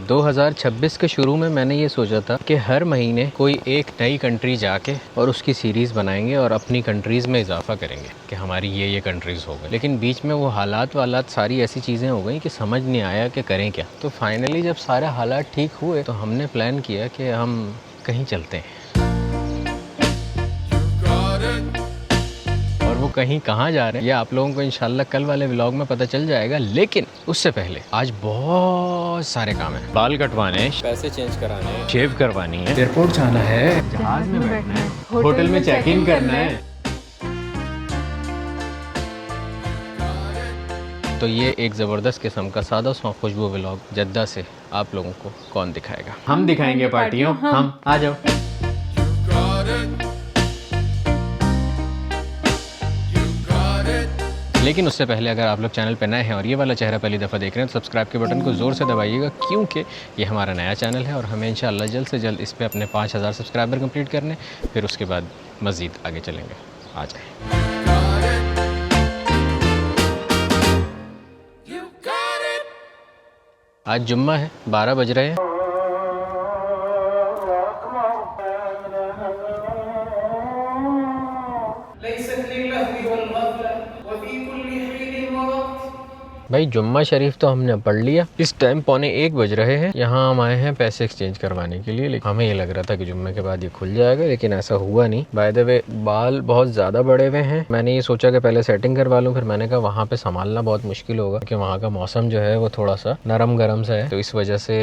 2026 के शुरू में मैंने ये सोचा था कि हर महीने कोई एक नई कंट्री जाके और उसकी सीरीज़ बनाएंगे और अपनी कंट्रीज़ में इजाफा करेंगे कि हमारी ये कंट्रीज़ हो गई। लेकिन बीच में वो हालात सारी ऐसी चीज़ें हो गई कि समझ नहीं आया कि करें क्या। तो फाइनली जब सारे हालात ठीक हुए तो हमने प्लान किया कि हम कहीं चलते हैं। और वो कहीं कहाँ जा रहे हैं ये आप लोगों को इंशाल्लाह कल वाले व्लॉग में पता चल जाएगा। लेकिन उससे पहले आज बहुत सारे काम हैं। बाल कटवाने, पैसे चेंज कराने, शेव करवानी है, एयरपोर्ट जाना है, जहाज में बैठना है, होटल में चेक इन करना है। तो ये एक ज़बरदस्त किस्म का सादा सा खुशबू व्लॉग जद्दा से आप लोगों को कौन दिखाएगा? हम दिखाएंगे पार्टियों, हम आ जाओ। लेकिन उससे पहले अगर आप लोग चैनल पर नए हैं और ये वाला चेहरा पहली दफ़ा देख रहे हैं तो सब्सक्राइब के बटन को ज़ोर से दबाइएगा, क्योंकि ये हमारा नया चैनल है और हमें इंशाल्लाह जल्द से जल्द इस पर अपने 5000 सब्सक्राइबर कंप्लीट करने, फिर उसके बाद मज़ीद आगे चलेंगे। आ जाए। आज जुम्मा है, 12 बज रहे हैं। भाई जुम्मा शरीफ तो हमने पढ़ लिया। इस टाइम 12:45 बज रहे हैं। यहाँ हम आए हैं पैसे एक्सचेंज करवाने के लिए। लेकिन हमें ये लग रहा था कि जुम्मे के बाद ये खुल जाएगा, लेकिन ऐसा हुआ नहीं। बाय द वे बाल बहुत ज़्यादा बड़े हुए हैं। मैंने ये सोचा कि पहले सेटिंग करवा लूँ, फिर मैंने कहा वहाँ पे संभालना बहुत मुश्किल होगा क्योंकि वहाँ का मौसम जो है वो थोड़ा सा नरम गरम सा है, तो इस वजह से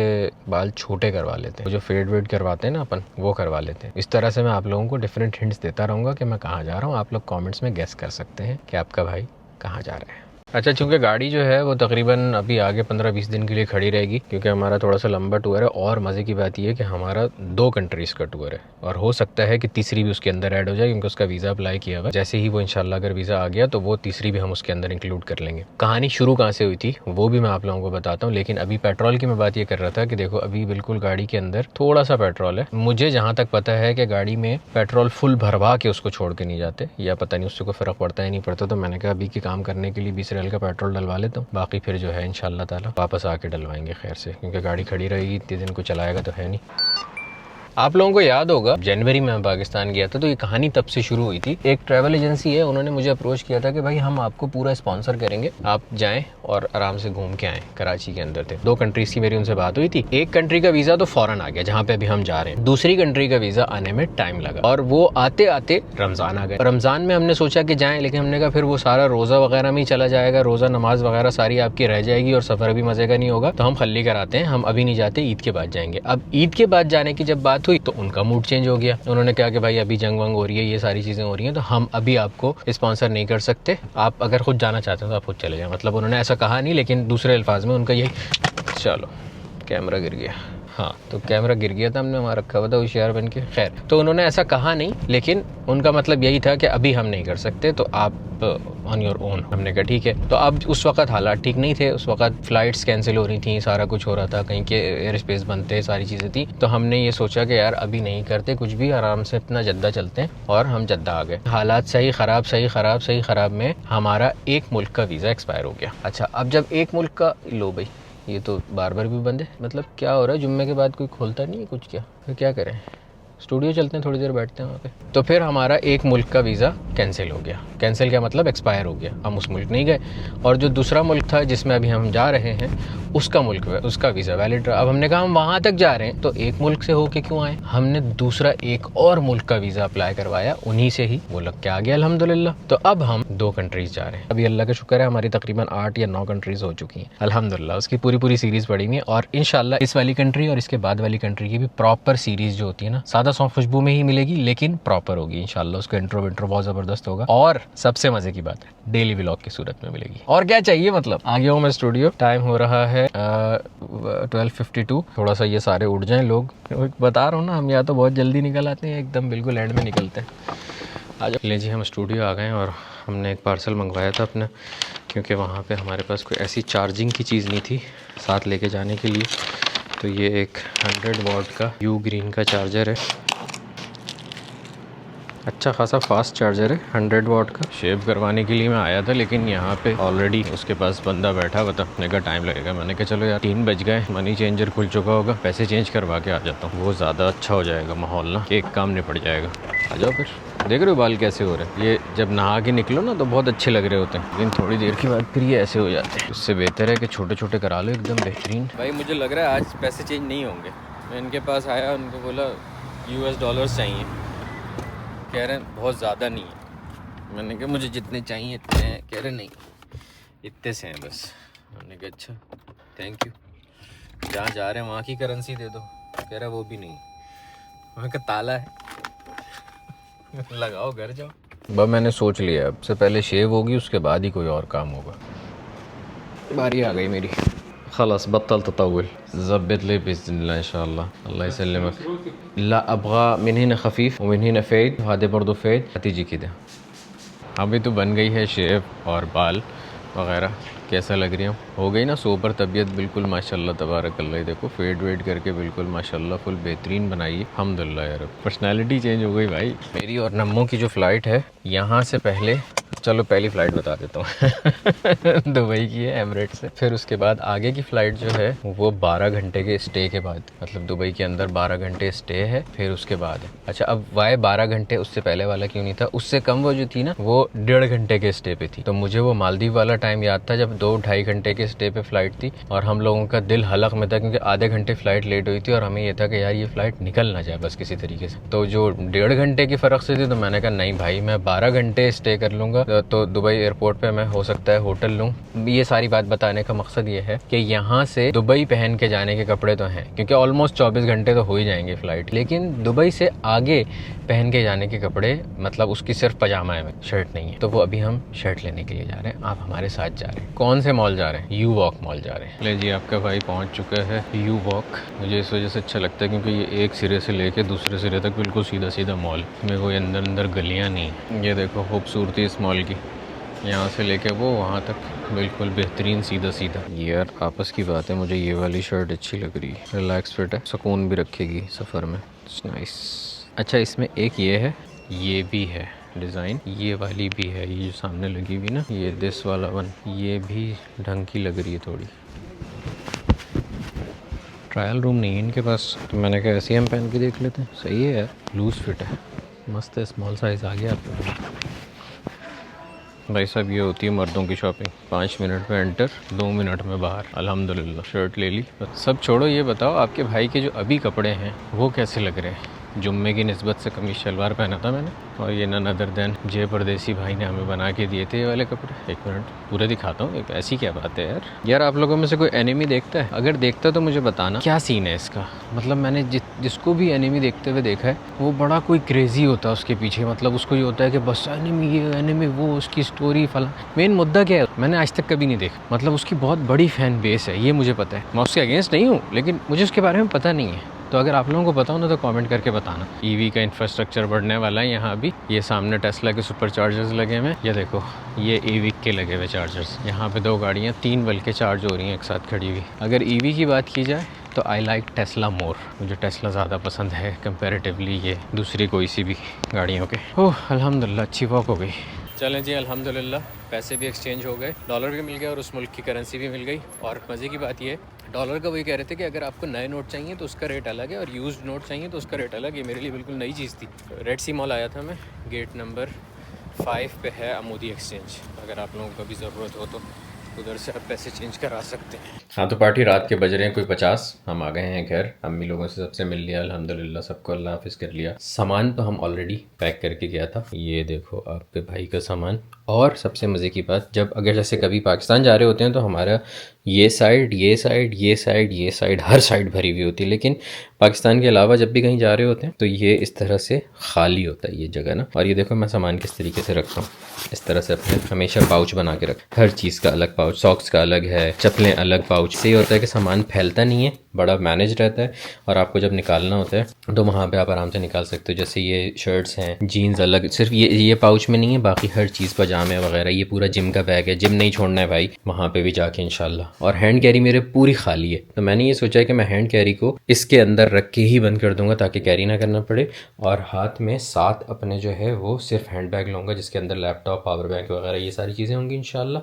बाल छोटे करवा लेते हैं। जो फेड वेड करवाते हैं ना अपन, वो करवा लेते हैं। इस तरह से मैं आप लोगों को डिफरेंट हिंट्स देता रहूँगा कि मैं कहाँ जा रहा हूँ। आप लोग कॉमेंट्स में गेस कर सकते हैं कि आपका भाई कहाँ जा रहा है। अच्छा, चूंकि गाड़ी जो है वो तकरीबन अभी आगे 15-20 दिन के लिए खड़ी रहेगी क्योंकि हमारा थोड़ा सा लंबा टूर है। और मज़े की बात यह है कि हमारा 2 कंट्रीज़ का टूर है और हो सकता है कि तीसरी भी उसके अंदर ऐड हो जाए क्योंकि उसका वीज़ा अप्लाई किया हुआ है। जैसे ही वो इंशाल्लाह अगर वीज़ा आ गया तो वो तीसरी भी हम उसके अंदर इंक्लूड कर लेंगे। कहानी शुरू कहाँ से हुई थी वो भी मैं आप लोगों को बताता हूँ, लेकिन अभी पेट्रोल की मैं बात ये कर रहा था कि देखो अभी बिल्कुल गाड़ी के अंदर थोड़ा सा पेट्रोल है। मुझे जहाँ तक पता है कि गाड़ी में पेट्रोल फुल भरवा के उसको छोड़ के नहीं जाते, या पता नहीं उससे कोई फ़र्क पड़ता है नहीं पड़ता। तो मैंने कहा अभी के काम करने के लिए 20 रियाल का पेट्रोल डलवा लेता हूँ, बाकी फिर जो है इंशाल्लाह ताला वापस आके डलवाएंगे खैर से, क्योंकि गाड़ी खड़ी रहेगी इतने दिन को चलाएगा तो है नहीं। आप लोगों को याद होगा जनवरी में मैं पाकिस्तान गया था तो ये कहानी तब से शुरू हुई थी। एक ट्रैवल एजेंसी है, उन्होंने मुझे अप्रोच किया था कि भाई हम आपको पूरा स्पॉन्सर करेंगे, आप जाएं और आराम से घूम के आएँ। कराची के अंदर थे 2 कंट्रीज की मेरी उनसे बात हुई थी। एक कंट्री का वीज़ा तो फ़ौरन आ गया जहाँ पे अभी हम जा रहे हैं, दूसरी कंट्री का वीज़ा आने में टाइम लगा और वो आते आते रमज़ान आ गए। रमज़ान में हमने सोचा कि जाएँ, लेकिन हमने कहा फिर वो सारा रोज़ा वगैरह में ही चला जाएगा, रोज़ा नमाज वगैरह सारी आपकी रह जाएगी और सफ़र भी मज़े का नहीं होगा, तो हम खल्ली कराते हैं, हम अभी नहीं जाते, ईद के बाद जाएंगे। अब ईद के बाद जाने की जब बात हुई तो उनका मूड चेंज हो गया। उन्होंने कहा कि भाई अभी जंग वंग हो रही है, ये सारी चीज़ें हो रही हैं, तो हम अभी आपको स्पॉन्सर नहीं कर सकते, आप अगर खुद जाना चाहते हैं तो आप खुद चले जाएं। मतलब उन्होंने ऐसा कहा नहीं, लेकिन दूसरे अल्फाज में उनका यही। चलो कैमरा गिर गया। हाँ, तो कैमरा गिर गया था, हमने वहाँ रखा हुआ था होशियार बन के। खैर, तो उन्होंने ऐसा कहा नहीं, लेकिन उनका मतलब यही था कि अभी हम नहीं कर सकते, तो आप ऑन योर ओन। हमने कहा ठीक है। तो अब उस वक्त हालात ठीक नहीं थे, उस वक्त फ़्लाइट्स कैंसिल हो रही थी, सारा कुछ हो रहा था, कहीं के एयर स्पेस बंद थे, सारी चीज़ें थी। तो हमने ये सोचा कि यार अभी नहीं करते कुछ भी, आराम से अपना जद्दा चलते हैं, और हम जद्दा आ गए। हालात सही ख़राब में हमारा एक मुल्क का वीज़ा एक्सपायर हो गया। अच्छा, अब जब एक मुल्क का, लो भाई ये तो बार भी बंद है, मतलब क्या हो रहा है? जुम्मे के बाद कोई खोलता नहीं है कुछ, क्या फिर क्या करें? स्टूडियो चलते हैं, थोड़ी देर बैठते हैं वहाँ पे। तो फिर हमारा एक मुल्क का वीज़ा कैंसिल हो गया। कैंसिल क्या मतलब? एक्सपायर हो गया, हम उस मुल्क नहीं गए। और जो दूसरा मुल्क था जिसमें अभी हम जा रहे हैं उसका वीज़ा वैलिड रहा। अब हमने कहा हम वहाँ तक जा रहे हैं तो एक मुल्क से होके क्यों आए? हमने दूसरा एक और मुल्क का वीज़ा अप्लाई करवाया, उन्हीं से ही वो लग के आ गया अल्हम्दुलिल्लाह। तो अब हम 2 कंट्रीज़ जा रहे हैं। अभी अल्लाह का शुक्र है हमारी तकरीबन 8 या 9 कंट्रीज़ हो चुकी हैं अल्हम्दुलिल्लाह। उसकी पूरी सीरीज़ पड़ी हुई है और इंशाल्लाह इस वाली कंट्री और इसके बाद वाली कंट्री की भी प्रॉपर सीरीज़ जो होती है ना, सादा सॉन्ग खुशबू में ही मिलेगी, लेकिन प्रॉपर होगी इंशाल्लाह। उसका इंट्रो बहुत ज़बरदस्त होगा और सबसे मज़े की बात है डेली व्लॉग की सूरत में मिलेगी। और क्या चाहिए? मतलब आ गया हूँ मैं स्टूडियो, टाइम हो रहा है 12:52। थोड़ा सा ये सारे उठ जाएं लोग, बता रहा हूँ ना, हम या तो बहुत जल्दी निकल आते हैं, एकदम बिल्कुल एंड में निकलते हैं। आ जाओ। ले जी, हम स्टूडियो आ गए और हमने एक पार्सल मंगवाया था अपना, क्योंकि वहाँ पे हमारे पास कोई ऐसी चार्जिंग की चीज़ नहीं थी साथ लेके जाने के लिए। तो ये एक 100 वॉट का यू ग्रीन का चार्जर है, अच्छा खासा फास्ट चार्जर है 100 वाट का। शेव करवाने के लिए मैं आया था, लेकिन यहाँ पे ऑलरेडी उसके पास बंदा बैठा हुआ था। मैंने कहा टाइम लगेगा, मैंने कहा चलो यार 3 बज गए, मनी चेंजर खुल चुका होगा, पैसे चेंज करवा के आ जाता हूँ, वो ज़्यादा अच्छा हो जाएगा माहौल ना, एक काम निपट जाएगा। आ जाओ फिर। देख रहे हो बाल कैसे हो रहे हैं? ये जब नहा के निकलो ना तो बहुत अच्छे लग रहे होते हैं, लेकिन थोड़ी देर के बाद फिर ये ऐसे हो जाते हैं। उससे बेहतर है कि छोटे छोटे करा लो एकदम बेहतरीन। भाई मुझे लग रहा है आज पैसे चेंज नहीं होंगे। मैं इनके पास आया, उनको बोला US डॉलर्स चाहिए, कह रहे हैं बहुत ज़्यादा नहीं है। मैंने कहा मुझे जितने चाहिए इतने हैं, कह रहे नहीं इतने से हैं बस। मैंने कहा अच्छा थैंक यू, जहाँ जा रहे हैं वहाँ की करेंसी दे दो। कह रहा वो भी नहीं। मैंने कहा ताला है लगाओ घर जाओ। बस मैंने सोच लिया अब से पहले शेव होगी, उसके बाद ही कोई और काम होगा। बारी आ गई मेरी। खलास बत्तल ततौल ज़ब्बत ले बिस्मिल्लाह इंशाअल्लाह अल्लाह यसल्लमक। ला अबगा मिन हिना खफीफ व मिन हिना फ़ेद हादे बर्दो फ़ेद हतीजी किदा। अभी तो बन गई है शेव और बाल वगैरह। कैसा लग रही हूँ? हो गई ना सोबर तबीयत बिल्कुल माशाल्लाह तबारकल्लाह। देखो फेड वेड करके बिल्कुल माशाल्लाह फुल बेहतरीन बनाई है अल्हम्दुलिल्लाह यार। पर्सनालिटी चेंज हो गई भाई मेरी। और नम्मो की जो फ़्लाइट है यहाँ से पहले, चलो पहली फ़्लाइट बता देता हूँ दुबई की है एमिरेट से। फिर उसके बाद आगे की फ़्लाइट जो है वो 12 घंटे के स्टे के बाद, मतलब दुबई के अंदर 12 घंटे स्टे है, फिर उसके बाद है। अच्छा अब वाई 12 घंटे, उससे पहले वाला क्यों नहीं था? उससे कम वो जो थी ना वो 1.5 घंटे के स्टे पे थी। तो मुझे वो मालदीव वाला टाइम याद था जब 2-2.5 घंटे के स्टे पे फ़्लाइट थी और हम लोगों का दिल हलक में था क्योंकि आधे घंटे फ़्लाइट लेट हुई थी और हमें ये था कि यार ये फ़्लाइट निकल ना जाए बस किसी तरीके से। तो जो 1.5 घंटे की फ़र्क से थी तो मैंने कहा नहीं भाई मैं 12 घंटे स्टे कर लूँगा। तो दुबई एयरपोर्ट पे मैं हो सकता है होटल लूँ। ये सारी बात बताने का मकसद ये है कि यहाँ से दुबई पहन के जाने के कपड़े तो हैं क्योंकि ऑलमोस्ट 24 घंटे तो हो ही जाएंगे फ़्लाइट, लेकिन दुबई से आगे पहन के जाने के कपड़े, मतलब उसकी सिर्फ पजामा है, शर्ट नहीं है। तो वो अभी हम शर्ट लेने के लिए जा रहे हैं। आप हमारे साथ जा रहे हैं। कौन से मॉल जा रहे हैं? यू वॉक मॉल जा रहे हैं। ले जी आपका भाई पहुँच चुका है यू वॉक। मुझे इस वजह से अच्छा लगता है क्योंकि ये एक सिरे से लेके दूसरे सिरे तक बिल्कुल सीधा सीधा मॉल में, कोई अंदर अंदर गलियाँ नहीं। ये देखो खूबसूरती इस मॉल की, यहाँ से लेके वो वहाँ तक बिल्कुल बेहतरीन सीधा सीधा। यार आपस की बात है, मुझे ये वाली शर्ट अच्छी लग रही है, रिलैक्स फिट है, सुकून भी रखेगी सफ़र में। नाइस। अच्छा इसमें एक ये है, ये भी है डिज़ाइन, ये वाली भी है, ये जो सामने लगी हुई ना, ये दिस वाला वन, ये भी ढंग की लग रही है थोड़ी। ट्रायल रूम नहीं है इनके पास, तो मैंने कहा ऐसे हम पहन के देख लेते हैं। सही है यार, लूज़ फिट है, मस्त है। स्मॉल साइज़ आ गया आपको भाई साहब। ये होती है मर्दों की शॉपिंग, 5 मिनट में एंटर, 2 मिनट में बाहर। अल्हम्दुलिल्लाह शर्ट ले ली। सब छोड़ो, ये बताओ आपके भाई के जो अभी कपड़े हैं वो कैसे लग रहे हैं? जुम्मे की निस्बत से कमीज शलवार पहना था मैंने, और ये नन अदर देन जय परदेसी भाई ने हमें बना के दिए थे ये वाले कपड़े। एक मिनट पूरे दिखाता हूँ। एक ऐसी क्या बात है यार। यार आप लोगों में से कोई एनिमी देखता है? अगर देखता तो मुझे बताना क्या सीन है इसका। मतलब मैंने जिसको भी एनिमी देखते हुए देखा है वो बड़ा कोई क्रेजी होता है उसके पीछे। मतलब उसको ये होता है कि बस एनिमी ये एनिमी वो, उसकी स्टोरी फला। मेन मुद्दा क्या है मैंने आज तक कभी नहीं देखा। मतलब उसकी बहुत बड़ी फ़ैन बेस है, ये मुझे पता है। मैं उसके अगेंस्ट नहीं हूँ, लेकिन मुझे उसके बारे में पता नहीं है। तो अगर आप लोगों को पता हो ना तो कमेंट करके बताना। ईवी का इंफ्रास्ट्रक्चर बढ़ने वाला है यहाँ अभी। ये सामने टेस्ला के सुपर चार्जर्स लगे हुए हैं, ये देखो ये ईवी के लगे हुए चार्जर्स। यहाँ पे 2 गाड़ियाँ 3 बल्कि चार्ज हो रही हैं एक साथ खड़ी हुई। अगर ईवी की बात की जाए तो आई लाइक टेस्ला मोर। मुझे टेस्ला ज़्यादा पसंद है कंपैरेटिवली ये दूसरी कोई सी भी गाड़ियों के। ओह अल्हम्दुलिल्लाह अच्छी वॉक हो गई। चलें जी अल्हम्दुलिल्लाह पैसे भी एक्सचेंज हो गए, डॉलर भी मिल गया और उस मुल्क की करेंसी भी मिल गई। और मज़े की बात ये, डॉलर का वही कह रहे थे कि अगर आपको नए नोट चाहिए तो उसका रेट अलग है और यूज्ड नोट चाहिए तो उसका रेट अलग है। मेरे लिए बिल्कुल नई चीज़ थी। रेड सी मॉल आया था मैं, गेट नंबर 5 पे है अमूदी एक्सचेंज। अगर आप लोगों को कभी ज़रूरत हो तो उधर से आप पैसे चेंज करा सकते हैं। हाँ तो पार्टी रात के बज रहे हैं कोई 50। हम आ गए हैं घर, अम्मी लोगों से सबसे मिल लिया अल्हम्दुलिल्लाह, सबको अल्लाह हाफिज़ कर लिया। सामान तो हम ऑलरेडी पैक करके गया था। ये देखो आपके भाई का सामान। और सबसे मज़े की बात, जब अगर जैसे कभी पाकिस्तान जा रहे होते हैं तो हमारा ये साइड ये साइड ये साइड ये साइड हर साइड भरी हुई होती है, लेकिन पाकिस्तान के अलावा जब भी कहीं जा रहे होते हैं तो ये इस तरह से खाली होता है ये जगह ना। और ये देखो मैं सामान किस तरीके से रखता हूँ, इस तरह से अपने हमेशा पाउच बना के रख, हर चीज़ का अलग पाउच, सॉक्स का अलग है, चप्पलें अलग पाउच से। ये होता है कि सामान फैलता नहीं है, बड़ा मैनेज रहता है और आपको जब निकालना होता है तो वहाँ पे आप आराम से निकाल सकते हो। जैसे ये शर्ट्स हैं, जीन्स अलग, सिर्फ ये पाउच में नहीं है, बाकी हर चीज़ पजामे वगैरह। ये पूरा जिम का बैग है, जिम नहीं छोड़ना है भाई वहाँ पे भी जाके इंशाल्लाह। और हैंड कैरी मेरे पूरी खाली है, तो मैंने ये सोचा है कि मैं हैंड कैरी को इसके अंदर रख के ही बंद कर दूंगा ताकि कैरी ना करना पड़े। और हाथ में साथ अपने जो है वो सिर्फ हैंड बैग लूँगा जिसके अंदर लैपटॉप, पावर बैंक वगैरह ये सारी चीज़ें होंगी इंशाल्लाह।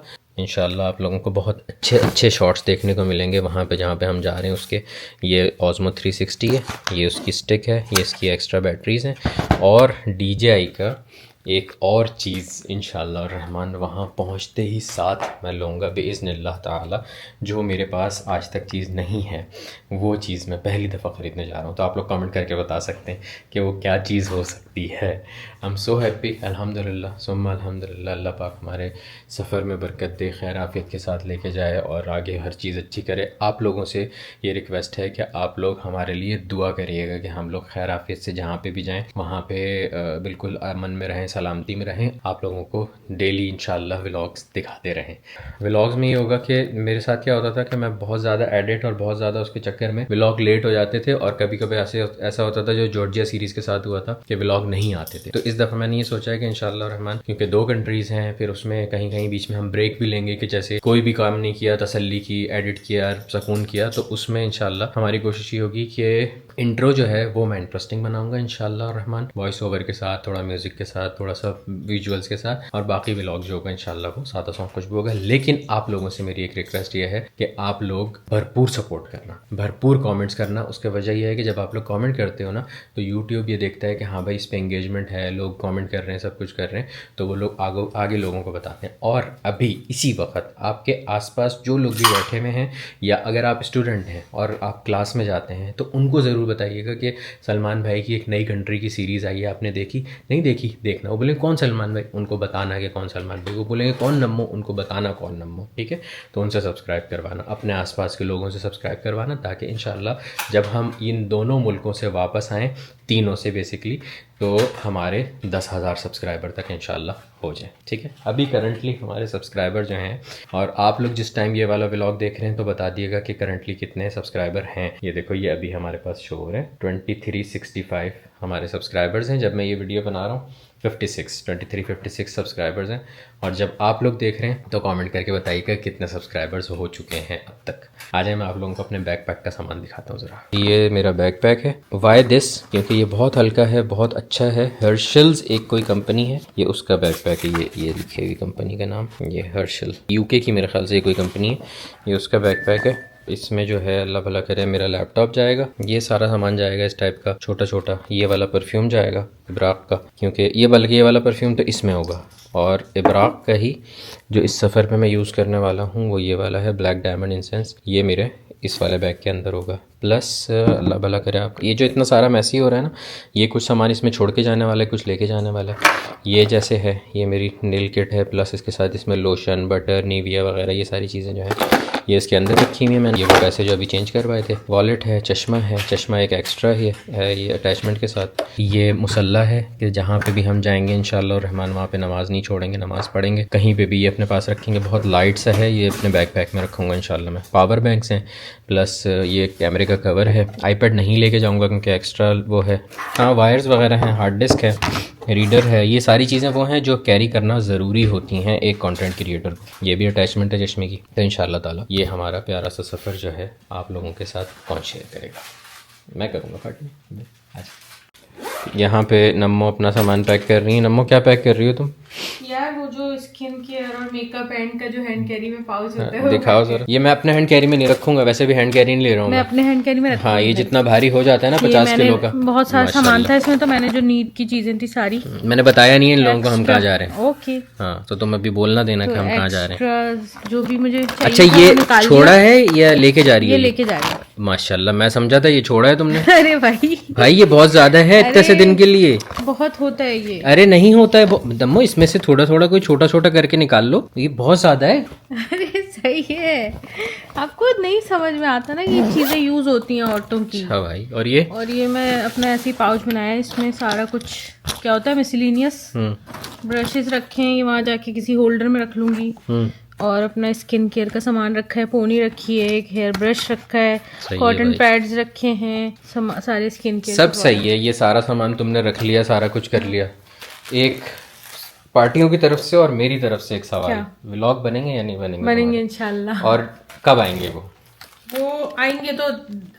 आप लोगों को बहुत अच्छे शॉट्स देखने को मिलेंगे वहाँ पे जहाँ पे हम जा रहे हैं उसके। ये Osmo 360 है, ये उसकी स्टिक है, ये इसकी एक्स्ट्रा बैटरीज़ हैं और DJI का एक और चीज़ इंशाल्लाह रहमान वहाँ पहुँचते ही साथ मैं लूँगा बिइज़्निल्लाह ताला। जो मेरे पास आज तक चीज़ नहीं है वो चीज़ मैं पहली दफ़ा ख़रीदने जा रहा हूँ। तो आप लोग कमेंट करके बता सकते हैं कि वो क्या चीज़ हो सकती है। आई एम सो हैप्पी, अल्हम्दुलिल्लाह सुम्मा अल्हम्दुलिल्लाह। अल्लाह पाक हमारे सफ़र में बरकत दे, खैर आफियत के साथ लेके जाए और आगे हर चीज़ अच्छी करे। आप लोगों से ये रिक्वेस्ट है कि आप लोग हमारे लिए दुआ करिएगा कि हम लोग खैर आफियत से जहाँ पे भी जाएँ वहाँ पे बिल्कुल अमन में रहें, सलामती में रहें। आप लोगों को डेली इंशाल्लाह व्लॉग्स दिखाते रहें। व्लॉग्स में ये होगा कि मेरे साथ क्या होता था कि मैं बहुत ज़्यादा एडिट और बहुत ज़्यादा उसके चक्कर में व्लॉग लेट हो जाते थे और कभी कभी ऐसा होता था जो जॉर्जिया सीरीज़ के साथ हुआ था कि व्लॉग नहीं आते थे। तो इस दफ़ा मैंने ये सोचा है कि इंशाल्लाह रहमान, क्योंकि 2 कंट्रीज़ हैं, फिर उसमें कहीं कहीं बीच में हम ब्रेक भी लेंगे कि जैसे कोई भी काम नहीं किया, तसल्ली की, एडिट किया, सुकून किया, तो उसमें इंशाल्लाह हमारी कोशिश ये होगी कि इंट्रो जो है वो मैं इंटरेस्टिंग बनाऊंगा इंशाल्लाह रहमान, वॉइस ओवर के साथ, थोड़ा म्यूज़िक के साथ, थोड़ा सा विजुअल्स के साथ, और बाकी व्लॉग जो होगा इंशाल्लाह वो सादा सॉन्ग कुछ भी होगा। लेकिन आप लोगों से मेरी एक रिक्वेस्ट ये है कि आप लोग भरपूर सपोर्ट करना, भरपूर कमेंट्स करना। उसकी वजह यह है कि जब आप लोग कमेंट करते हो ना तो यूट्यूब ये देखता है कि हाँ भाई इस पर इंगेजमेंट है, लोग कमेंट कर रहे हैं, सब कुछ कर रहे हैं, तो वो लोग आगे लोगों को बताते हैं। और अभी इसी वक्त आपके आसपास जो लोग भी बैठे हुए हैं या अगर आप स्टूडेंट हैं और आप क्लास में जाते हैं तो उनको ज़रूर बताइएगा कि सलमान भाई की एक नई कंट्री की सीरीज़ आई है, आपने देखी? नहीं देखी? देखना। वो बोलेंगे कौन सलमान भाई, उनको बताना कि कौन सलमान भाई। वो बोलेंगे कौन नम्मो, उनको बताना कौन नम्मो, ठीक है? तो उनसे सब्सक्राइब करवाना, अपने आसपास के लोगों से सब्सक्राइब करवाना, ताकि इंशाल्लाह जब हम इन दोनों मुल्कों से वापस आएँ, तीनों से बेसिकली, तो हमारे 10,000 सब्सक्राइबर तक इंशाल्लाह हो जाए, ठीक है? अभी करंटली हमारे सब्सक्राइबर जो हैं, और आप लोग जिस टाइम ये वाला व्लॉग देख रहे हैं तो बता दिएगा कि करंटली कितने सब्सक्राइबर हैं। ये देखो, ये अभी हमारे पास शो हो रहे हैं 2365 हमारे सब्सक्राइबर्स हैं। जब मैं ये वीडियो बना रहा हूँ 2356 सब्सक्राइबर्स हैं। और जब आप लोग देख रहे हैं तो कमेंट करके बताइएगा कितने सब्सक्राइबर्स हो चुके हैं अब तक। आ जाए, मैं आप लोगों को अपने बैकपैक का सामान दिखाता हूँ ज़रा। ये मेरा बैकपैक है। Why this? क्योंकि ये बहुत हल्का है, बहुत अच्छा है। हर्शल्स एक कोई कंपनी है, ये उसका बैकपैक है। ये लिखे हुई कंपनी का नाम, ये हर्शल, यूके की मेरे ख्याल से कोई कंपनी है, ये उसका बैकपैक है। इसमें जो है अल्लाह भला करे मेरा लैपटॉप जाएगा, ये सारा सामान जाएगा इस टाइप का छोटा छोटा। ये वाला परफ्यूम जाएगा इब्राक का, क्योंकि ये वाला परफ्यूम तो इसमें होगा, और इब्राक का ही जो इस सफ़र पे मैं यूज़ करने वाला हूँ वो ये वाला है, ब्लैक डायमंड इंसेंस। ये मेरे इस वाले बैग के अंदर होगा। प्लस अल्लाह भला करे आप, ये जो इतना सारा मैसी हो रहा है ना, ये कुछ सामान इसमें छोड़ के जाने वाला है, कुछ लेके जाने वाला है। ये जैसे है, ये मेरी नेल किट है, प्लस इसके साथ इसमें लोशन, बटर, निविया वगैरह ये सारी चीज़ें जो है ये इसके अंदर रखी हुई है मैंने। ये वो पैसे जो अभी चेंज करवाए थे। वॉलेट है, चश्मा एक एक्स्ट्रा ही है ये अटैचमेंट के साथ। ये मुसल्ला है कि जहाँ पे भी हम जाएंगे इंशाल्लाह रहमान वहाँ पे नमाज़ नहीं छोड़ेंगे, नमाज़ पढ़ेंगे। कहीं पे भी ये अपने पास रखेंगे। बहुत लाइट सा है, ये अपने बैकपैक में रखूँगा इंशाल्लाह मैं। पावर बैंक्स हैं, प्लस ये कैमरे का कवर है। आईपैड नहीं लेके जाऊँगा क्योंकि एक्स्ट्रा वो है। हाँ, वायर्स वगैरह हैं, हार्ड डिस्क है, रीडर है। ये सारी चीज़ें वो हैं जो कैरी करना ज़रूरी होती हैं एक कंटेंट क्रिएटर को। ये भी अटैचमेंट है चश्मे की। तो इंशाल्लाह ताला ये हमारा प्यारा सा सफ़र जो है आप लोगों के साथ कौन शेयर करेगा, मैं करूँगा पार्टी। यहाँ पे नम्मो अपना सामान पैक कर रही है। नम्मो क्या पैक कर रही हो तुम? यार वो जो स्किन केयर और मेकअप एंड का जो हैंड कैरी में पाउच होता है, दिखाओ जरा। ये मैं अपने हैंड कैरी में नहीं रखूंगा, वैसे भी हैंड कैरी नहीं ले रहा हूँ मैं अपने हैंड कैरी में रखूंगा। हाँ, ये जितना भारी हो जाता है ना 50 किलो का, बहुत सारा सामान था इसमें, तो मैंने जो नीड की चीजें थी सारी, मैंने बताया नहीं इन लोगों को हम कहाँ जा रहे हैं। ओके हाँ, तो तुम अभी बोलना देना कि हम कहाँ जा रहे हैं। जो भी मुझे अच्छा, ये छोड़ा है या लेके जा रही है? ये लेके जा रही है। माशाल्लाह, मैं समझा था ये छोड़ा है तुमने। अरे भाई ये बहुत ज्यादा है इतने से दिन के लिए। बहुत होता है ये। अरे नहीं होता है दम्मो, इसमें से थोड़ा थोड़ा कोई छोटा छोटा करके निकाल लो, ये बहुत ज्यादा है। अरे सही है, आपको नहीं समझ में आता ना, ये चीजें यूज होती हैं औरतों की। हाँ भाई। और ये मैं अपना ऐसे ही पाउच बनाया है, इसमें सारा कुछ क्या होता है मिसलिनियस ब्रशेस रखे हैं, ये वहाँ जाके किसी होल्डर में रख लूंगी। और अपना स्किन केयर का सामान रखा है, पोनी रखी है, एक हेयर ब्रश रखा है, सही है कॉटन भाई। पैड्स रखे हैं, सारे स्किन केयर सब सही है, ये सारा सामान तुमने रख लिया, सारा कुछ कर लिया। एक पार्टियों की तरफ से और मेरी तरफ से एक सवाल, क्या? व्लॉग बनेंगे या नहीं बनेंगे बनेंगे तुम्हारे? इंशाल्लाह। और कब आएंगे वो आएंगे तो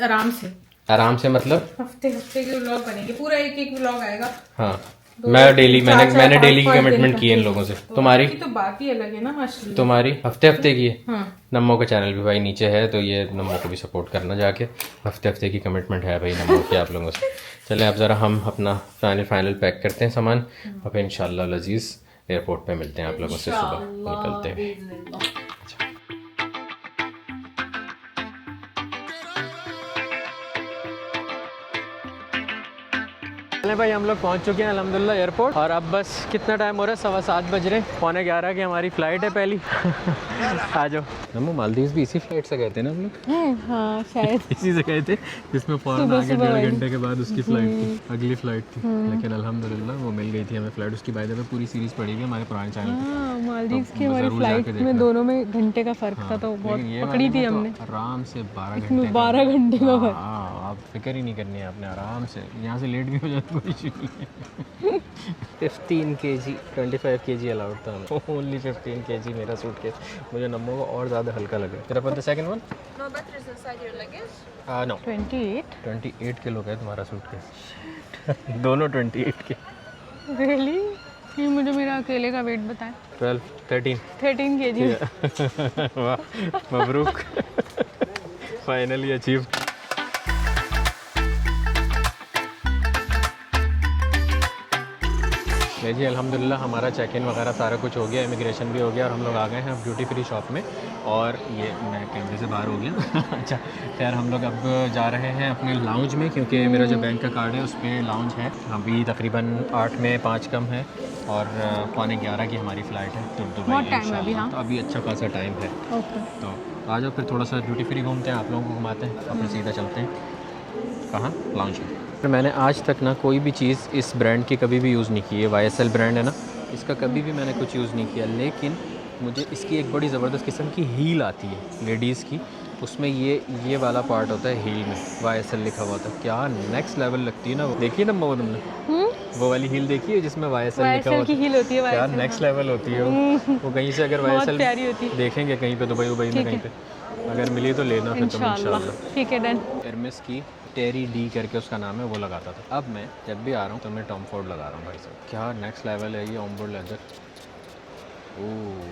आराम से, आराम से मतलब? हफ्ते हफ्ते के व्लॉग बनेंगे, पूरा एक एक व्लॉग आएगा। हाँ मैं डेली, मैंने डेली की कमिटमेंट की है इन लोगों से। तुम्हारी तो बात ही अलग है ना माशाल्लाह। तुम्हारी हफ्ते हफ्ते की है। हाँ। नम्मो का चैनल भी भाई नीचे है, तो ये नम्मो को भी सपोर्ट करना जाके। हफ्ते हफ्ते की कमिटमेंट है भाई नम्मो की आप लोगों से। चलें अब ज़रा हम अपना फाइनल पैक करते हैं सामान, और फिर इंशाल्लाह लजीज एयरपोर्ट पे मिलते हैं आप लोगों से सुबह निकलते हैं। चले भाई हम लोग पहुंच चुके हैं अल्हम्दुलिल्लाह एयरपोर्ट, और अब बस कितना टाइम हो रहा है, 7:15 बज रहे हैं, 11:15 की हमारी फ़्लाइट है पहली। आ जाओ। हम मालदीव भी इसी फ्लाइट से गए थे ना हम लोग? हाँ शायद इसी से गए थे, जिसमें फ़ौरन आगे 1.5 घंटे के बाद उसकी फ़्लाइट थी, अगली फ़्लाइट थी। लेकिन अल्हम्दुलिल्लाह वो मिल गई थी हमें फ़्लाइट। उसकी बाय द वे पूरी सीरीज़ पड़ी हुई हमारे पुराने चैनल पे। मालदीव तो की हमारी ज़रूर फ्लाइट जाके में दोनों में घंटे का फ़र्क था, तो बहुत लेकिन ये पकड़ी वाले थी में तो हमने। आराम से 12 घंटे 12 घंटे का फर्क। हाँ आप फिक्र ही नहीं करनी है आपने, आराम से यहाँ से लेट भी हो जाए कोई इशू नहीं है। 15 kg 25 kg अलाउड था हमें, ओनली 15 kg मेरा सूटकेस। मुझे नम्बो को और ज़्यादा हल्का लगा। तेरा पर the second one? No batteries inside your luggage? No 28 kilo का है तुम्हारा सूटकेस। दोनों 28 के। रियली? ये मुझे मेरा अकेले का वेट बताएं। 13 kg। वाह मबरूक, फाइनली अचीव। जी अल्हम्दुलिल्लाह हमारा चेक इन वगैरह सारा कुछ हो गया, इमिग्रेशन भी हो गया, और हम लोग आ गए हैं अब ड्यूटी फ्री शॉप में। और ये मैं कैमरे से बाहर हो गया। अच्छा खैर हम लोग अब जा रहे हैं अपने लाउंज में, क्योंकि मेरा जो बैंक का कार्ड है उस पर लाउंज है। अभी तकरीबन 8 में 5 कम है, और 11:15 की हमारी फ़्लाइट है तो दुबई इंशाल्लाह। तो अभी अच्छा खासा टाइम है। तो आ जाओ फिर थोड़ा सा ड्यूटी फ्री घूमते हैं, आप लोगों को घुमाते हैं, और फिर सीधा चलते हैं कहाँ, लाउंज में। मैंने आज तक ना कोई भी चीज़ इस ब्रांड की कभी भी यूज़ नहीं की है। YSL ब्रांड है ना, इसका कभी भी मैंने कुछ यूज़ नहीं किया। लेकिन मुझे इसकी एक बड़ी ज़बरदस्त किस्म की हील आती है लेडीज़ की, उसमें ये वाला पार्ट होता है हील में, YSL लिखा हुआ था। क्या नेक्स्ट लेवल लगती है ना वो, देखिए ना वो तुमने वो वाली हील देखी है जिसमें YSL लिखा हुआ की हील होती है, क्या नेक्स्ट लेवल होती है वो कहीं से अगर YSL देखेंगे कहीं पे दुबई में कहीं पे अगर मिली तो लेना फिर तुम इंशाल्लाह। ठीक है डन। एरमेस की टेरी डी करके उसका नाम है, वो लगाता था। अब मैं जब भी आ रहा हूँ तो मैं टॉम फोर्ड लगा रहा हूँ भाई साहब। क्या नेक्स्ट लेवल है ये ऑनबोर्ड लेदर, ओह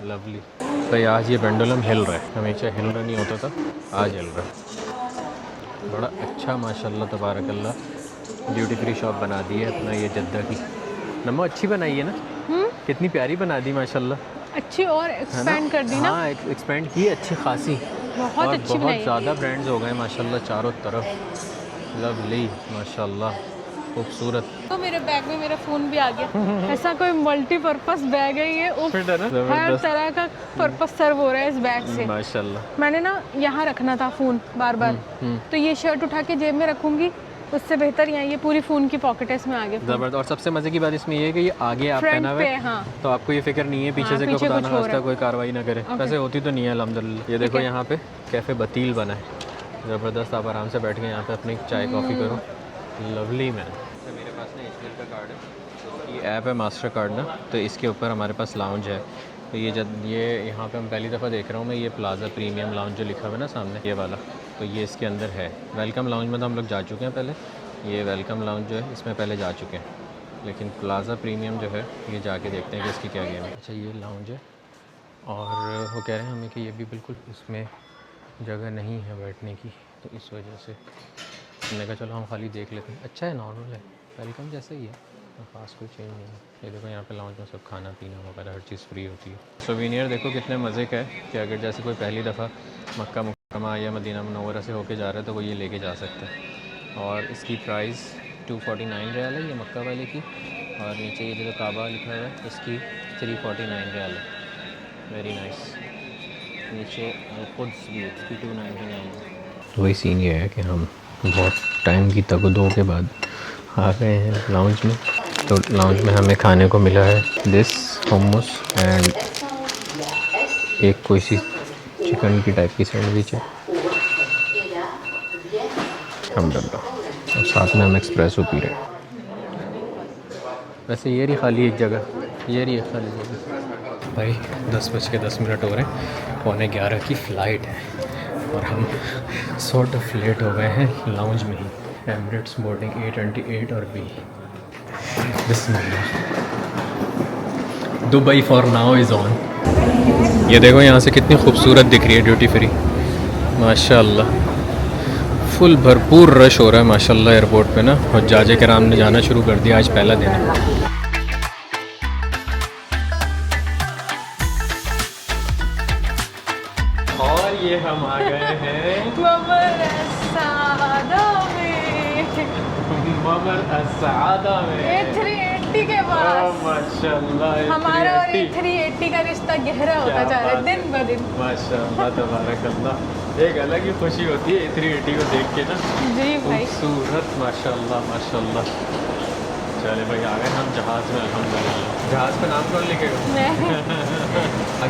लवली। भाई आज ये पेंडुलम हिल रहा है, हमेशा हिल रहा नहीं होता था, आज हिल रहा है। बड़ा अच्छा माशाल्लाह तबारकल्लाह ड्यूटी फ्री शॉप बना दी है अपना ये जद्दा की। नम्मा अच्छी बनाई है ना, कितनी प्यारी बना दी माशाल्लाह, अच्छी और एक्सपेंड कर दी ना। हाँ एक्सपेंड की अच्छी खासी, बहुत और अच्छी बहुत ज़्यादा ब्रांड्स हो गए माशाल्लाह चारों तरफ। लवली माशाल्लाह खूबसूरत। तो मेरे बैग में मेरा फ़ोन भी आ गया। ऐसा कोई मल्टीपर्पज़ बैग है ये, हर तरह का पर्पस सर्व हो रहा है इस बैग से माशाल्लाह। मैंने ना यहाँ रखना था फ़ोन बार बार, तो ये शर्ट उठा के जेब में रखूँगी, उससे बेहतर यहाँ ये पूरी फ़ोन की पॉकेट है, इसमें आगे ज़बरदस्त। और सबसे मज़े की बात इसमें ये है कि ये आगे आप पहना हुआ है, हाँ। तो आपको ये फिक्र नहीं है पीछे से कोई खुदा ना खास्ता कोई कार्रवाई ना करे। वैसे होती तो नहीं है अल्हम्दुलिल्लाह। ये देखो यहाँ पे कैफ़े बतील बना है, ज़बरदस्त। आप आराम से बैठ के यहाँ पे अपनी चाय कॉफ़ी करो, लवली मैन। मेरे पास ना HDFC का कार्ड है, ये ऐप है मास्टर कार्ड ना, तो इसके ऊपर हमारे पास लाउंज है। तो ये यहाँ पे हम पहली दफ़ा देख रहा हूँ मैं, ये प्लाज़ा प्रीमियम लाउंज जो लिखा हुआ है ना सामने ये वाला, तो ये इसके अंदर है। वेलकम लाउंज में तो हम लोग जा चुके हैं पहले, ये वेलकम लाउंज जो है इसमें पहले जा चुके हैं, लेकिन प्लाज़ा प्रीमियम जो है ये जाके देखते हैं कि इसकी क्या गेम है। अच्छा ये लाउंज है, और वो कह रहे हैं हमें कि ये भी बिल्कुल इसमें जगह नहीं है बैठने की, तो इस वजह से हमने कहा चलो हम खाली देख लेते हैं। अच्छा है, नॉर्मल है, वेलकम जैसा ही है, ख़ास कोई चेंज नहीं है। ये देखो यहाँ पे लाउंज में सब खाना पीना वगैरह हर चीज़ फ्री होती है। सोवीनियर देखो कितने मज़े का है कि अगर जैसे कोई पहली दफ़ा मक्का मुकरमा या मदीना मुनव्वरा से होके जा रहा है तो वो ये लेके जा सकता है। और इसकी प्राइस 249 रियाल है ये मक्का वाले की, और नीचे ये जो काबा लिखा हुआ है इसकी 349 रियाल है। Very nice. नीचे खुद भी इसकी 299। वही सीन ये है कि हम बहुत टाइम की तगदो के बाद आ गए हैं लाउंज में। तो लाउंज में हमें खाने को मिला है दिस hummus एंड एक कोई सी चिकन की टाइप की सैंडविच है अल्हम्दुलिल्लाह। और साथ में हम एक्सप्रेसो पी रहे हैं। वैसे ये रही खाली एक जगह, ये रही खाली जगह। भाई 10:10 हो रहे हैं, 11:15 की फ़्लाइट है और हम सॉर्ट ऑफ लेट हो गए हैं लाउंज में ही। एमिरेट्स बोर्डिंग A28 और B। Bismillah. Dubai for now is on. ये देखो यहाँ से कितनी खूबसूरत दिख रही है ड्यूटी फ्री, माशाल्लाह। फुल भरपूर रश हो रहा है माशाल्लाह एयरपोर्ट पे ना। और जाजे कराम ने जाना शुरू कर दिया, आज पहला दिन है। और ये हम आ गए हैं ममर असादा में A380 के पास। माशाल्लाह हमारा और A380 का रिश्ता गहरा होता जा रहा है दिन ब दिन। माशाल्लाह तबारकल्लाह। एक अलग ही खुशी होती है A380 को देख के ना। जी भाई खूबसूरत माशाल्लाह माशाल्लाह। चले भाई आ गए हम जहाज़ में अल्हम्दुलिल्लाह। जहाज़ पे नाम कौन लिखेगा? मैं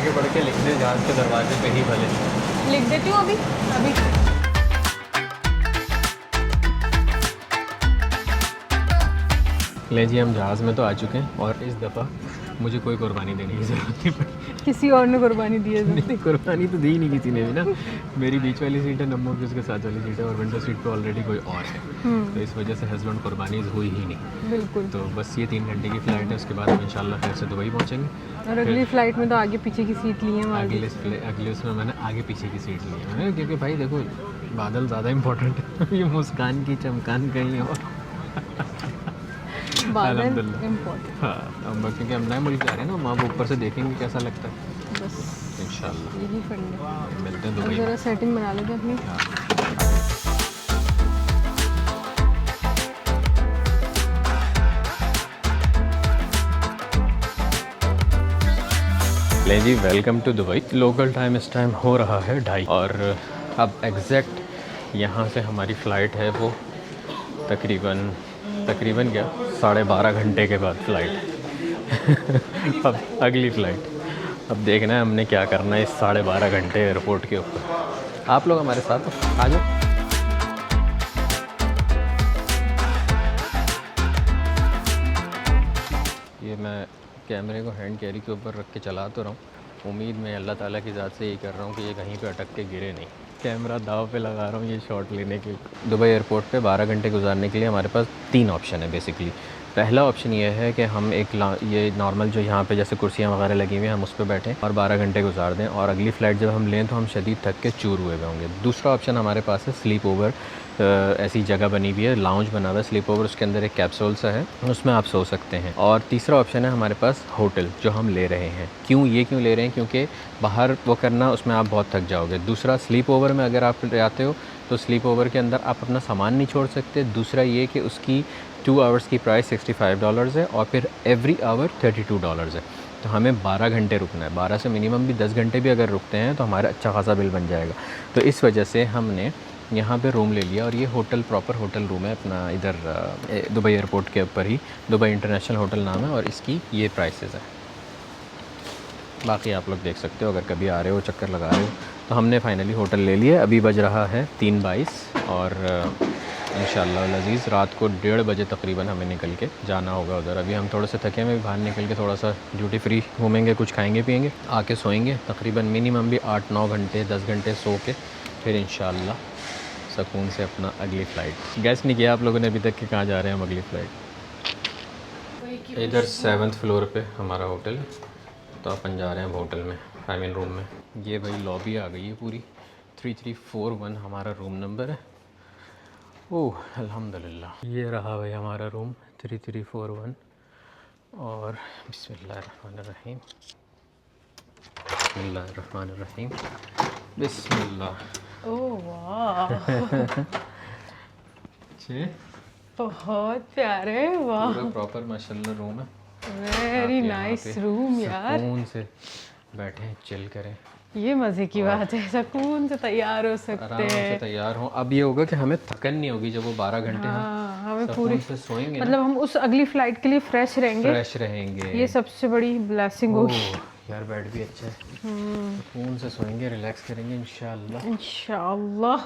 आगे बढ़ के लिख दे जहाज़ के दरवाजे पे ही भले। लिख देती हूँ अभी अभी। ले जी हम जहाज़ में तो आ चुके हैं और इस दफ़ा मुझे कोई कुर्बानी देने की ज़रूरत नहीं पड़ी। किसी और ने कुर्बानी दी है। नहीं कुर्बानी तो दी ही नहीं किसी ने भी ना। मेरी बीच वाली सीट है, नम्मो की उसके साथ वाली सीट है और विंडो सीट पे ऑलरेडी कोई और है, तो इस वजह से हस्बैंड कुर्बानी हुई ही नहीं। बिल्कुल। तो बस ये 3 घंटे की फ़्लाइट है, उसके बाद हम इंशाल्लाह फिर से दुबई पहुँचेंगे। और अगली फ़्लाइट में तो आगे पीछे की सीट ली है अगले उसमें मैंने आगे पीछे की सीट ली है क्योंकि भाई देखो बादल ज़्यादा इंपॉर्टेंट है। ये मुस्कान की चमकान कहीं और बादल इम्पोर्टेंट। हाँ अब क्योंकि हम नए मुल्क जा रहे हैं ना, वहाँ वो ऊपर से देखेंगे कैसा लगता है। बस इंशाल्लाह यही फंड है। मिलते हैं दुबई ज़रा में। सेटिंग बना लेते हैं अपनी। ले जी welcome to Dubai. Local time इस टाइम हो रहा है 2:30 और अब एग्जैक्ट यहाँ से हमारी फ़्लाइट है वो तकरीबन क्या 12.5 घंटे के बाद फ़्लाइट। अब अगली फ़्लाइट, अब देखना है हमने क्या करना है इस 12.5 घंटे एयरपोर्ट के ऊपर। आप लोग हमारे साथ आ जाओ। ये मैं कैमरे को हैंड कैरी के ऊपर रख के चला तो रहा हूँ, उम्मीद में अल्लाह ताला की ज़ात से यही कर रहा हूँ कि ये कहीं पे अटक के गिरे नहीं। कैमरा दाव पे लगा रहा हूँ ये शॉट लेने के लिए। दुबई एयरपोर्ट पे 12 घंटे गुजारने के लिए हमारे पास 3 ऑप्शन है बेसिकली। पहला ऑप्शन ये है कि हम ये नॉर्मल जो यहाँ पे जैसे कुर्सियाँ वगैरह लगी हुई हैं हम उस पर बैठें और 12 घंटे गुजार दें और अगली फ़्लाइट जब हम लें तो हम शदीद थक के चूर हुए होंगे। दूसरा ऑप्शन हमारे पास है स्लीप ओवर। ऐसी जगह बनी हुई है, लाउंज बना हुआ है स्लीप ओवर, उसके अंदर एक कैप्सूल सा है, उसमें आप सो सकते हैं। और तीसरा ऑप्शन है हमारे पास होटल जो हम ले रहे हैं। क्यों ले रहे हैं? क्योंकि बाहर वो करना उसमें आप बहुत थक जाओगे। दूसरा स्लीप ओवर में अगर आप जाते हो तो स्लीप ओवर के अंदर आप अपना सामान नहीं छोड़ सकते। दूसरा ये कि उसकी 2 आवर्स की प्राइस $65 है और फिर एवरी आवर $32 है। तो हमें 12 घंटे रुकना है, 12 से मिनिमम भी 10 घंटे भी अगर रुकते हैं तो हमारा अच्छा खासा बिल बन जाएगा। तो इस वजह से हमने यहाँ पे रूम ले लिया और ये होटल प्रॉपर होटल रूम है अपना इधर दुबई एयरपोर्ट के ऊपर ही, दुबई इंटरनेशनल होटल नाम है और इसकी ये प्राइसेस है। बाकी आप लोग देख सकते हो अगर कभी आ रहे हो चक्कर लगा रहे हो तो हमने फाइनली होटल ले लिया। अभी बज रहा है 3:22 और इंशाअल्लाह अज़ीज़ रात को 1:30 बजे तकरीबन हमें निकल के जाना होगा उधर। अभी हम थोड़े से थके में बाहर निकल के थोड़ा सा ड्यूटी फ्री घूमेंगे, कुछ खाएंगे पिएंगे, आके सोएंगे। तकरीबन मिनिमम भी 8-9 घंटे 10 घंटे सो के फिर इंशाअल्लाह सुकून से अपना अगली फ़्लाइट। गैस नहीं किया आप लोगों ने अभी तक कि कहाँ जा रहे हैं हम अगली फ़्लाइट। इधर 7th फ्लोर पे हमारा होटल है तो अपन जा रहे हैं होटल में, आई मीन रूम में। ये भाई लॉबी आ गई है पूरी। 3341 हमारा रूम नंबर है। ओह अल्हम्दुलिल्लाह। ये रहा भाई हमारा रूम 3341 और बिस्मिल्लाहिर्रहमानिर्रहीम बिस्मिल्लाहिर्रहमानिर्रहीम बिस्मिल्लाह। ओह वाह बहुत प्यारे, वाह पूरा प्रॉपर माशाल्लाह रूम है। वेरी नाइस रूम यार। सुकून से बैठें चिल करें। ये मजे की बात है, सुकून से तैयार हो सकते आराम से हैं। तैयार हो। अब ये होगा कि हमें थकन नहीं होगी जब वो 12 घंटे हम हाँ, हमें सुकून पूरी से सोएंगे ना, मतलब हम उस अगली फ्लाइट के लिए फ्रेश रहेंगे। फ्रेश रहेंगे। ये सबसे बड़ी ब्लेसिंग होगी। ओह यार बेड भी अच्छा है, सुकून से सोएंगे, रिलैक्स करेंगे इंशाल्लाह। इंशाल्लाह।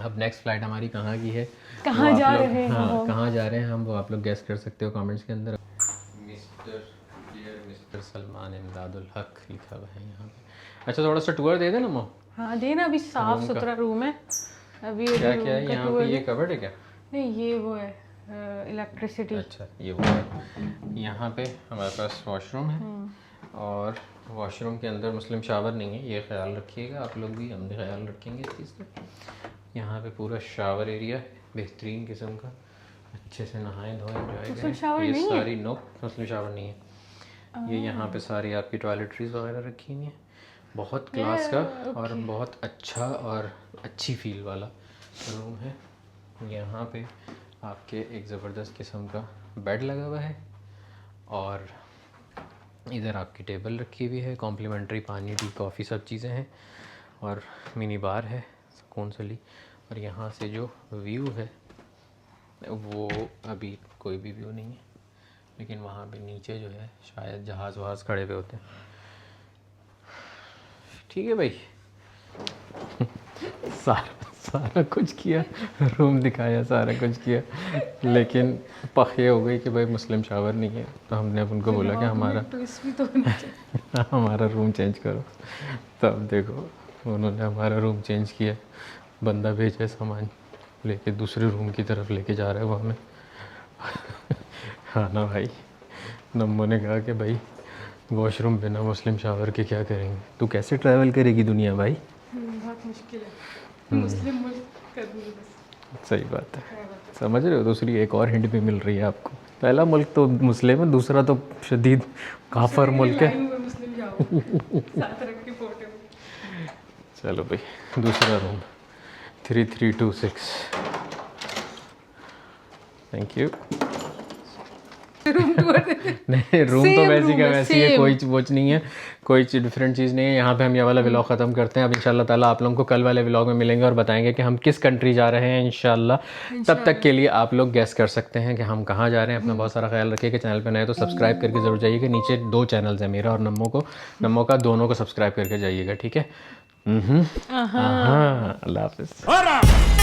अब नेक्स्ट फ्लाइट हमारी कहाँ की है, कहाँ वो आप जा लोग- रहे हैं हाँ हम? कहाँ जा रहे हैं हम, वो आप लोग गेस कर सकते हो कमेंट्स के अंदर। मिस्टर सलमान इमदादुल हक लिखा हुआ है यहाँ पे। अच्छा थोड़ा सा टूर दे देना मो। हाँ देना, अभी साफ सुथरा रूम है अभी। क्या क्या है यहाँ पे, ये कवर्ड है क्या? नहीं ये वो है इलेक्ट्रिसिटी। अच्छा ये वो है। यहाँ पे हमारे पास वॉशरूम है और वॉशरूम के अंदर मुस्लिम शावर नहीं है, ये ख्याल रखिएगा आप लोग भी, हम भी ख्याल रखेंगे इस चीज़ का। यहाँ पे पूरा शावर एरिया है बेहतरीन किस्म का, अच्छे से नहाएं धोएं एंजॉय करें। ये सारी नो मुस्लिम शावर नहीं है, ये यहाँ पे सारी आपकी टॉयलेटरीज वगैरह रखी हुई हैं। बहुत क्लास का और बहुत अच्छा और अच्छी फील वाला रूम है। यहाँ पे आपके एक ज़बरदस्त किस्म का बेड लगा हुआ है और इधर आपकी टेबल रखी हुई है, कॉम्प्लीमेंट्री पानी टी कॉफ़ी सब चीज़ें हैं और मिनी बार है सुकून से ली। और यहाँ से जो व्यू है वो अभी कोई भी व्यू नहीं है, लेकिन वहाँ पे नीचे जो है शायद जहाज़ वहाज़ खड़े हुए होते हैं। ठीक है भाई सारा कुछ किया, रूम दिखाया, सारा कुछ किया, लेकिन पख ये हो गई कि भाई मुस्लिम शावर नहीं है, तो हमने अब उनको बोला कि हमारा रूम चेंज करो। तो अब देखो उन्होंने हमारा रूम चेंज किया, बंदा भेजा सामान लेके दूसरे रूम की तरफ लेके जा रहा है वो हमें। हाँ ना भाई, नम्मो ने कहा कि भाई वॉशरूम बिना मुस्लिम शावर के क्या करेंगे, तू कैसे ट्रैवल करेगी दुनिया भाई। बहुत मुश्किल है मुस्लिम मुल्क करनी बस। सही बात है, समझ रहे हो। दूसरी एक और हिंट भी मिल रही है आपको, पहला मुल्क तो मुस्लिम है, दूसरा तो शदीद काफर मुल्क है। मुस्लिम जाओ साथ रख के फोटो। चलो भाई दूसरा रूम 3326। Thank you. नहीं रूम तो वैसी का वैसी है, कोई वोच नहीं है, कोई डिफरेंट चीज़ नहीं है। यहाँ पे हम ये वाला व्लॉग ख़त्म करते हैं। अब इंशाल्लाह ताला आप लोगों को कल वाले व्लॉग में मिलेंगे और बताएंगे कि हम किस कंट्री जा रहे हैं इंशाल्लाह। तब तक के लिए आप लोग गेस कर सकते हैं कि हम कहाँ जा रहे हैं। अपना बहुत सारा ख्याल रखिएगा, चैनल पे नए तो सब्सक्राइब करके ज़रूर जाइएगा। नीचे 2 चैनल्स हैं, मेरा और नम्मो का, दोनों को सब्सक्राइब करके जाइएगा, ठीक है। अल्लाह हाफ़िज़।